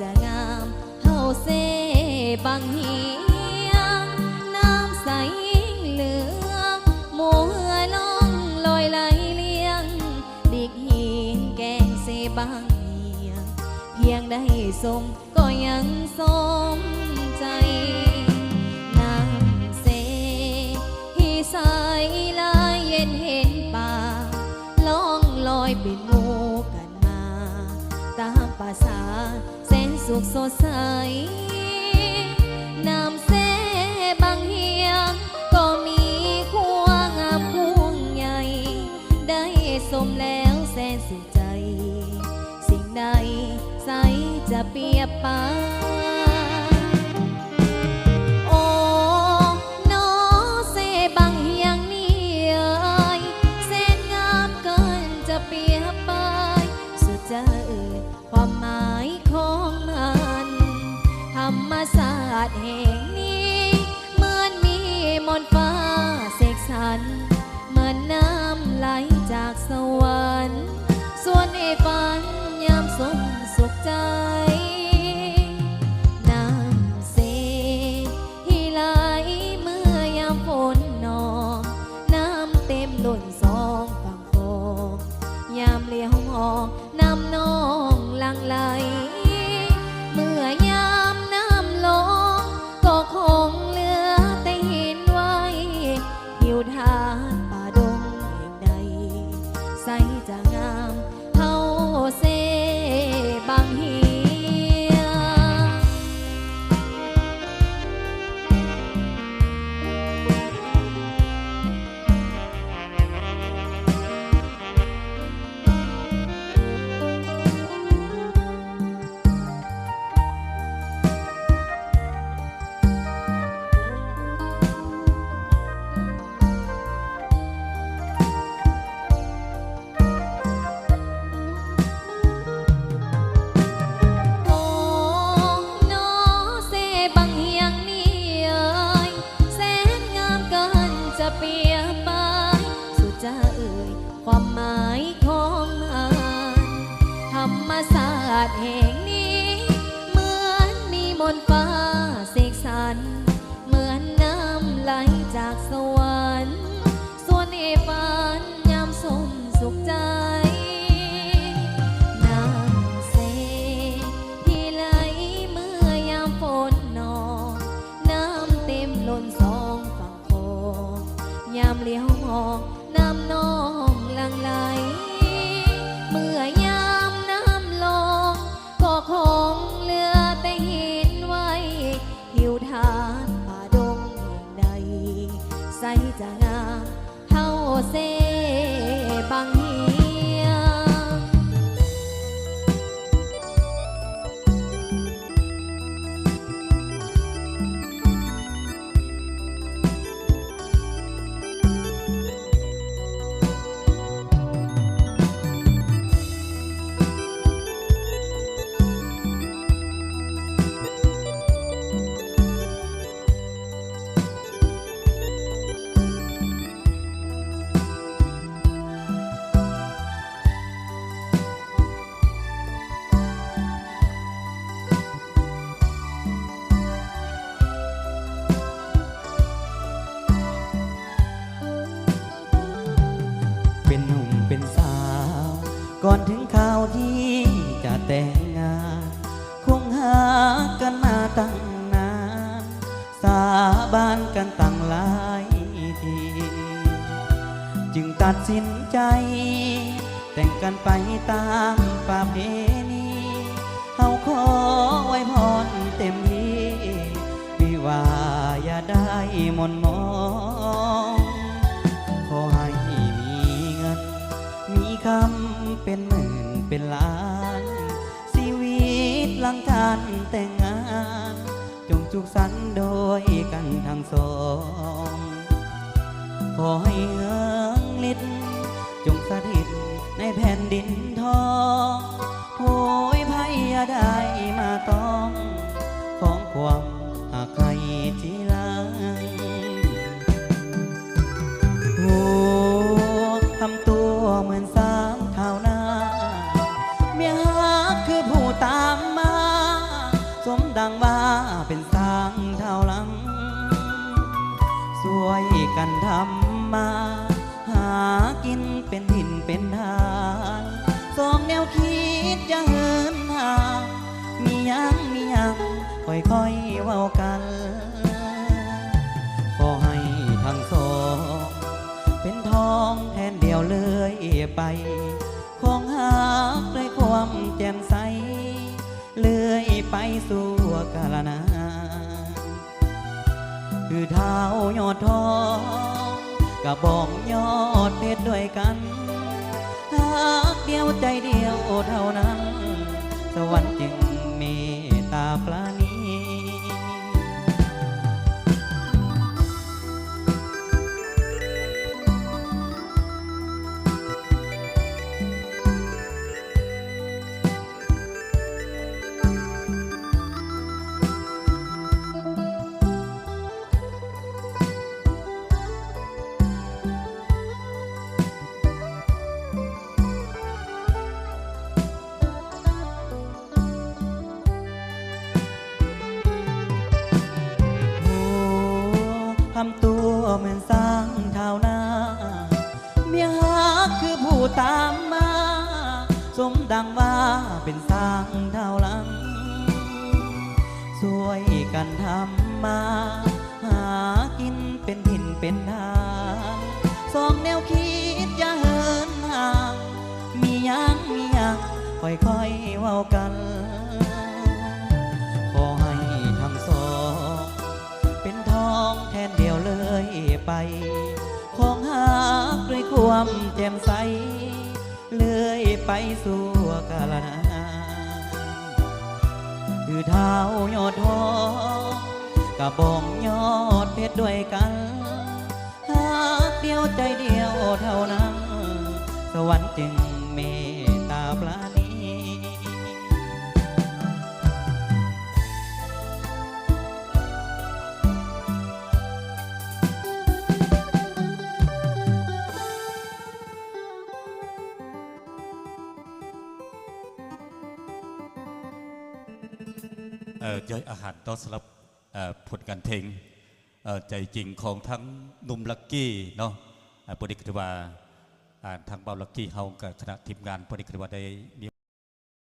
จะงามเฮาเซบางเฮียงน้ำใสเหลืองหมูเหือน้องลอยไหลเลี้ยงดิกหินแกงเซบางเฮียงเพียงได้สมก็ยังสมใจน้ำเซที่ใสลายเย็นเห็นป่าล่องลอยเป็นหมู่กันมาตามภาษาแสนสุขสดใสน้ำเสบางเฮียงก็มีขั้วงามพุ่งใหญ่ได้สมแล้วแสนสุขใจสิ่งใดใสจะเปรียบปานโอ้น้อเสบางเฮียงนี่เอ่ยแสนงามเกินจะเปรียบปานสุดจะเอ่ยความหมายของมันธรรมศาสตร์แห่งนี้เหมือนมีมนต์ฟ้าเสกสรรเหมือนน้ำไหลจากสวรรค์ส่วนในฝันยามสมสุขใจน้ำเสที่ไหลเมื่อยามฝนนองน้ำเต็มล้นสองฝั่งโขงยามเลี้ยวมองน้ำนองหลั่งไหลเมื่อยามน้ำลงก็คงเหลือแต่หินไว้หิวทานป่าดงแห่งใดใสจะงามเฮาเซบางเฮียโอ้น้อเซบางเฮียงนี่เอ่ยแสนงามเกินจะเปรียบปานสุดจะเอ่ยความหมายของมันธรรมศาสตร์แห่งนี้เหมือนมีมนต์ฟ้าเสกสรรเหมือนน้ำไหลจากสวรรค์ส่วนในฝันยามสมสุขใจน้ำเสที่ไหลเมื่อยามฝนนองน้ำเต็มล้นสองฝั่งโขงยามเลี้ยวมองน้ำนองหลั่งไหลเมื่อยามน้ำลงก็คงเหลือแต่หินไว้หิวทานป่าดงแห่งใดใสจะงามเท่าเซบางเฮียง เป็นหนุ่มเป็นสาวก่อนถึงข่าวที่จะแต่งงานคงหากันมาตั้งนานสาบานกันตั้งหลายทีจึงตัดสินใจแต่งกันไปตามประเพณีเฮาขอไว้พรเต็มที่วิวาอย่าได้หม่นมองขอให้มีเงินมีคำเป็นหมื่นเป็นล้านชีวิตหลังการแต่งงานจงสุขสันต์โดยกันทั้งสองขอให้เงินฤทธิ์จงสถิตในแผ่นดินทองโหยภัยอย่าได้มาต้องของความหากใครทีหลังโอ้ทำตัวเหมือนสามเท่านาเมียฮักคือผู้ตามมา กันทำมาหากินเป็นหินเป็นทานสองแนวคิดจะเหินห่างมียังค่อยๆเว้ากันขอให้ทั้งสองเป็นทองแทนเดียวเลยไปคงหากด้วยความแจ่มใสเลื่อยไปสู่กาลนานคือเท้ายอดทองกับบอกยอดเพชรด้วยกันหากเดียวใจเดียวเท่านั้นสวรรค์จึงเมตตาปราณี ทำตัวเหมือนสร้างเท้าหน้าเมียฮักคือผู้ตามมาสมดังว่าเป็นสร้างเท้าหลังช่วยกันทำมาหากินเป็นถิ่นเป็นทางสองแนวคิดอย่าเหินห่างมียังค่อยๆเว้ากันขอให้ทั้งสองเป็นทองแทนเดียวเลยไปของหากด้วยความแจ่มใสเลื่อยไปสู่กาลนานคือเท้ายอดทองกับบองยอดเพชรด้วยกันหากเดียวใจเดียวเท่านั้นสวรรค์จึงเมตตาปราณี ย่อยอาหารต้อนสำหรับผลการเพลงใจจริงของทั้งหนุ่มลักกี้เนาะปฏิกิริยาทางเบาลักกี้เฮากับคณะทีมงานปฏิกิริยาได้มี